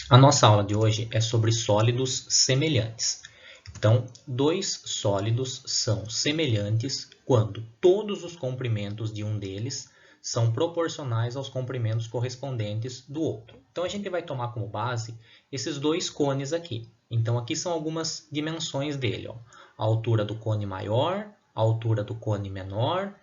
A nossa aula de hoje é sobre sólidos semelhantes. Então, dois sólidos são semelhantes quando todos os comprimentos de um deles são proporcionais aos comprimentos correspondentes do outro. Então, a gente vai tomar como base esses dois cones aqui. Então, aqui são algumas dimensões dele. Ó. A altura do cone maior, a altura do cone menor,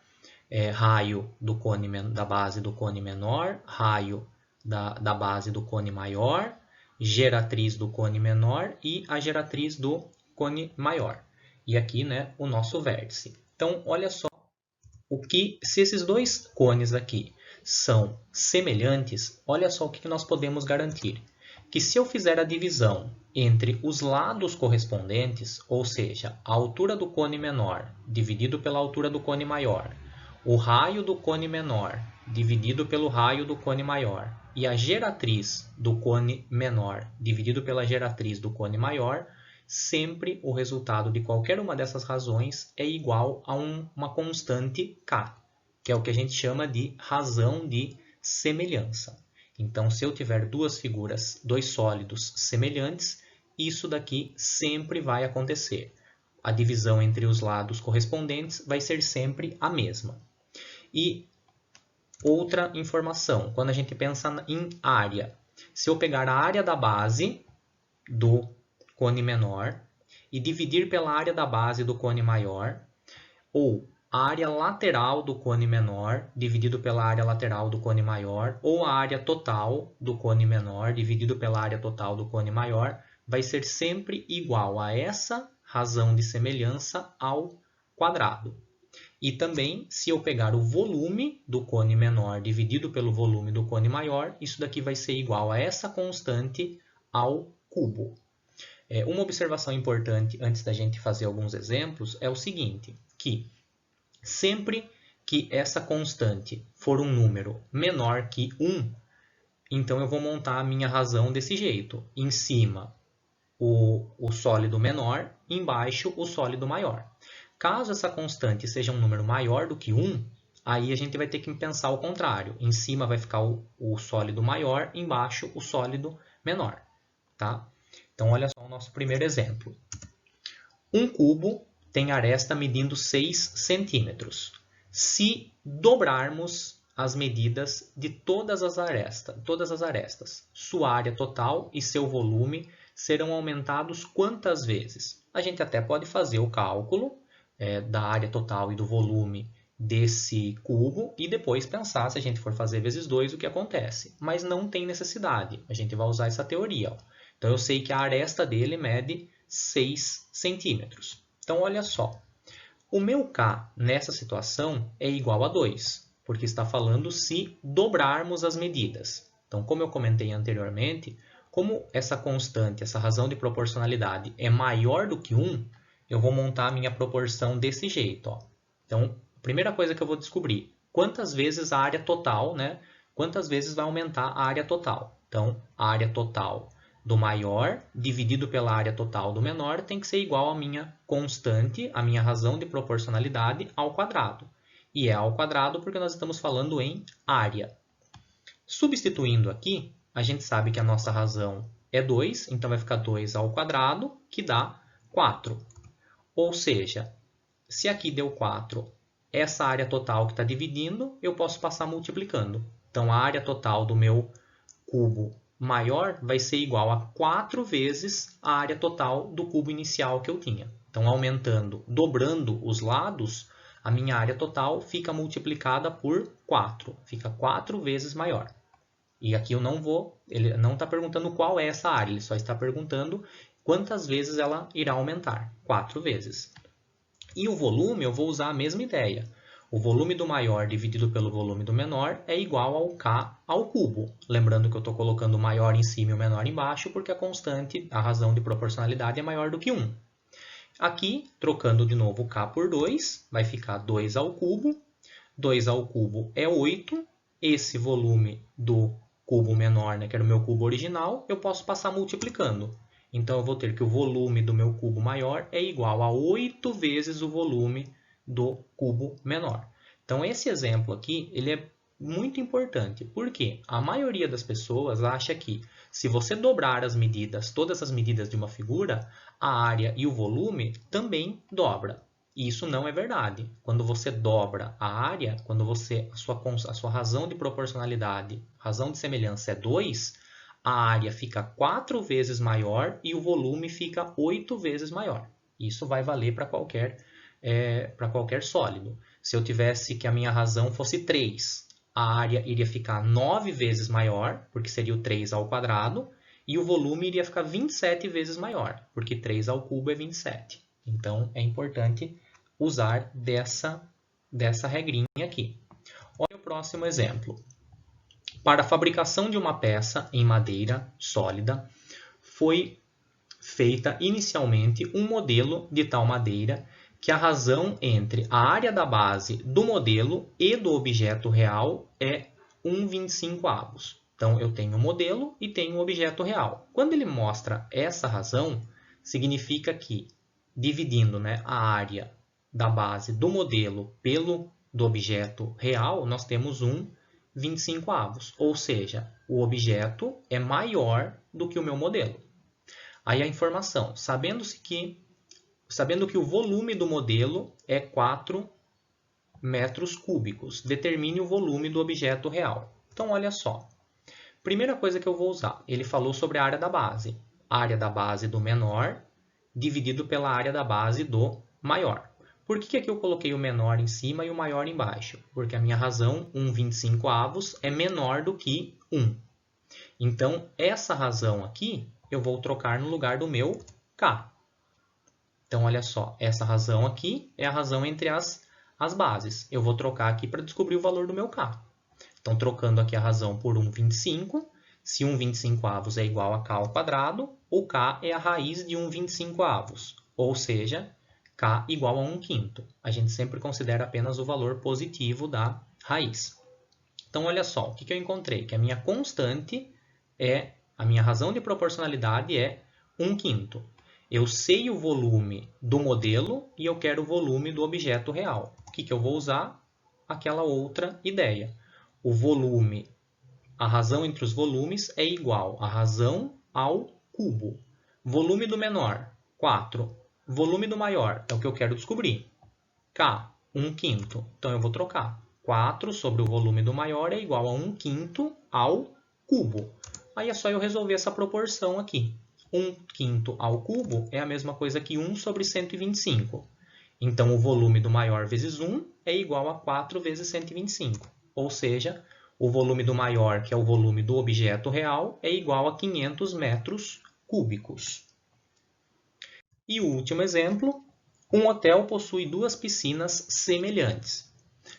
raio do cone, da base do cone menor, raio da base do cone maior, geratriz do cone menor e a geratriz do cone maior. E aqui, né, o nosso vértice. Então, olha só, se esses dois cones aqui são semelhantes, olha só o que nós podemos garantir. Que se eu fizer a divisão entre os lados correspondentes, ou seja, a altura do cone menor dividido pela altura do cone maior, o raio do cone menor dividido pelo raio do cone maior e a geratriz do cone menor dividido pela geratriz do cone maior, sempre o resultado de qualquer uma dessas razões é igual a uma constante K, que é o que a gente chama de razão de semelhança. Então, se eu tiver duas figuras, dois sólidos semelhantes, isso daqui sempre vai acontecer. A divisão entre os lados correspondentes vai ser sempre a mesma. E outra informação, quando a gente pensa em área, se eu pegar a área da base do cone menor e dividir pela área da base do cone maior, ou a área lateral do cone menor dividido pela área lateral do cone maior, ou a área total do cone menor dividido pela área total do cone maior, vai ser sempre igual a essa razão de semelhança ao quadrado. E também, se eu pegar o volume do cone menor dividido pelo volume do cone maior, isso daqui vai ser igual a essa constante ao cubo. Uma observação importante antes da gente fazer alguns exemplos é o seguinte, que sempre que essa constante for um número menor que 1, então eu vou montar a minha razão desse jeito. Em cima, o sólido menor, embaixo, o sólido maior. Caso essa constante seja um número maior do que 1, aí a gente vai ter que pensar o contrário. Em cima vai ficar o sólido maior, embaixo o sólido menor. Tá? Então, olha só o nosso primeiro exemplo. Um cubo tem aresta medindo 6 centímetros. Se dobrarmos as medidas de todas as arestas, sua área total e seu volume serão aumentados quantas vezes? A gente até pode fazer o cálculo da área total e do volume desse cubo e depois pensar, se a gente for fazer vezes 2, o que acontece. Mas não tem necessidade, a gente vai usar essa teoria. Ó. Então, eu sei que a aresta dele mede 6 centímetros. Então, olha só. O meu K nessa situação é igual a 2, porque está falando se dobrarmos as medidas. Então, como eu comentei anteriormente, como essa constante, essa razão de proporcionalidade é maior do que 1, eu vou montar a minha proporção desse jeito. Ó. Então, a primeira coisa que eu vou descobrir, quantas vezes a área total, né? Quantas vezes vai aumentar a área total. Então, a área total do maior dividido pela área total do menor tem que ser igual à minha constante, a minha razão de proporcionalidade ao quadrado. E é ao quadrado porque nós estamos falando em área. Substituindo aqui, a gente sabe que a nossa razão é 2, então vai ficar 2 ao quadrado, que dá 4. Ou seja, se aqui deu 4, essa área total que está dividindo, eu posso passar multiplicando. Então, a área total do meu cubo maior vai ser igual a 4 vezes a área total do cubo inicial que eu tinha. Então, aumentando, dobrando os lados, a minha área total fica multiplicada por 4. Fica 4 vezes maior. E aqui eu não vou, ele não está perguntando qual é essa área, ele só está perguntando quantas vezes ela irá aumentar. 4 vezes. E o volume, eu vou usar a mesma ideia. O volume do maior dividido pelo volume do menor é igual ao K ao cubo. Lembrando que eu estou colocando o maior em cima e o menor embaixo, porque a constante, a razão de proporcionalidade é maior do que 1. Aqui, trocando de novo K por 2, vai ficar 2 ao cubo. 2 ao cubo é 8. Esse volume do cubo menor, né, que era o meu cubo original, eu posso passar multiplicando. Então, eu vou ter que o volume do meu cubo maior é igual a 8 vezes o volume do cubo menor. Então, esse exemplo aqui, ele é muito importante, porque a maioria das pessoas acha que se você dobrar as medidas, todas as medidas de uma figura, a área e o volume também dobra. E isso não é verdade. Quando você dobra a área, quando a sua razão de proporcionalidade, razão de semelhança é 2, a área fica 4 vezes maior e o volume fica 8 vezes maior. Isso vai valer para qualquer sólido. Se eu tivesse que a minha razão fosse 3, a área iria ficar 9 vezes maior, porque seria o 3 ao quadrado, e o volume iria ficar 27 vezes maior, porque 3 ao cubo é 27. Então, é importante usar dessa regrinha aqui. Olha o próximo exemplo. Para a fabricação de uma peça em madeira sólida, foi feita inicialmente um modelo de tal madeira que a razão entre a área da base do modelo e do objeto real é 1/25. Então, eu tenho o modelo e tenho o objeto real. Quando ele mostra essa razão, significa que, dividindo, né, a área da base do modelo pelo do objeto real, nós temos 1/25. Ou seja, o objeto é maior do que o meu modelo. Aí a informação, sabendo que o volume do modelo é 4 metros cúbicos, determine o volume do objeto real. Então, olha só. Primeira coisa que eu vou usar, ele falou sobre a área da base. A área da base do menor dividido pela área da base do maior. Por que aqui eu coloquei o menor em cima e o maior embaixo? Porque a minha razão, 1/25, é menor do que 1. Então, essa razão aqui, eu vou trocar no lugar do meu K. Então, olha só, essa razão aqui é a razão entre as bases. Eu vou trocar aqui para descobrir o valor do meu K. Então, trocando aqui a razão por 1/25, se 1/25 é igual a K ao quadrado, o K é a raiz de 1/25, ou seja, K igual a 1/5. A gente sempre considera apenas o valor positivo da raiz. Então, olha só, o que eu encontrei? Que a minha constante a minha razão de proporcionalidade é 1/5. Eu sei o volume do modelo e eu quero o volume do objeto real. O que eu vou usar? Aquela outra ideia. O volume, a razão entre os volumes é igual a razão ao cubo. Volume do menor, 4. Volume do maior é o que eu quero descobrir. K, 1/5. Então, eu vou trocar. 4 sobre o volume do maior é igual a 1/5 ao cubo. Aí é só eu resolver essa proporção aqui. 1/5 ao cubo é a mesma coisa que 1 sobre 125. Então, o volume do maior vezes 1 é igual a 4 vezes 125. Ou seja, o volume do maior, que é o volume do objeto real, é igual a 500 metros cúbicos. E o último exemplo, um hotel possui 2 piscinas semelhantes,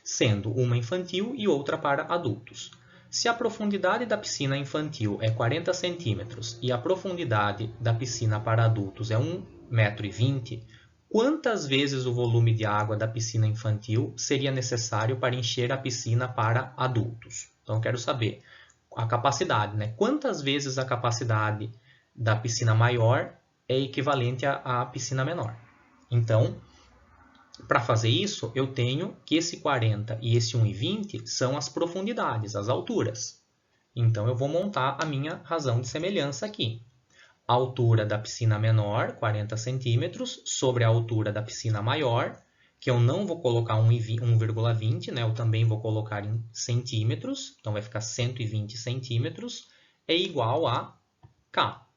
sendo uma infantil e outra para adultos. Se a profundidade da piscina infantil é 40 centímetros e a profundidade da piscina para adultos é 1,20 m, quantas vezes o volume de água da piscina infantil seria necessário para encher a piscina para adultos? Então, eu quero saber a capacidade, né? Quantas vezes a capacidade da piscina maior é equivalente à piscina menor? Então, para fazer isso, eu tenho que esse 40 e esse 1,20 são as profundidades, as alturas. Então, eu vou montar a minha razão de semelhança aqui. A altura da piscina menor, 40 centímetros, sobre a altura da piscina maior, que eu não vou colocar 1,20, né? Eu também vou colocar em centímetros, então vai ficar 120 centímetros, é igual a K.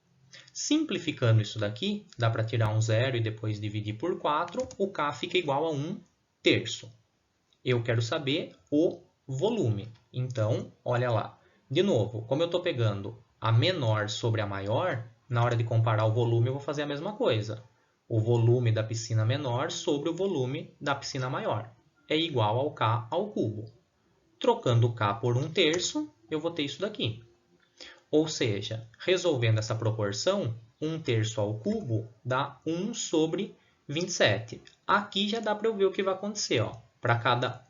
Simplificando isso daqui, dá para tirar um zero e depois dividir por 4, o K fica igual a 1/3. Eu quero saber o volume. Então, olha lá. De novo, como eu estou pegando a menor sobre a maior, na hora de comparar o volume eu vou fazer a mesma coisa. O volume da piscina menor sobre o volume da piscina maior é igual ao K ao cubo. Trocando o K por 1/3, eu vou ter isso daqui. Ou seja, resolvendo essa proporção, 1/3 ao cubo dá 1 sobre 27. Aqui já dá para eu ver o que vai acontecer. Para cada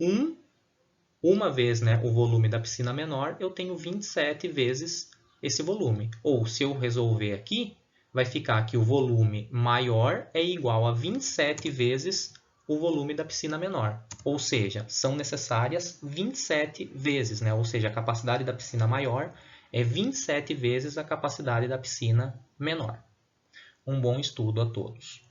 uma vez, né, o volume da piscina menor, eu tenho 27 vezes esse volume. Ou, se eu resolver aqui, vai ficar que o volume maior é igual a 27 vezes o volume da piscina menor. Ou seja, são necessárias 27 vezes, né? Ou seja, a capacidade da piscina maior é 27 vezes a capacidade da piscina menor. Um bom estudo a todos.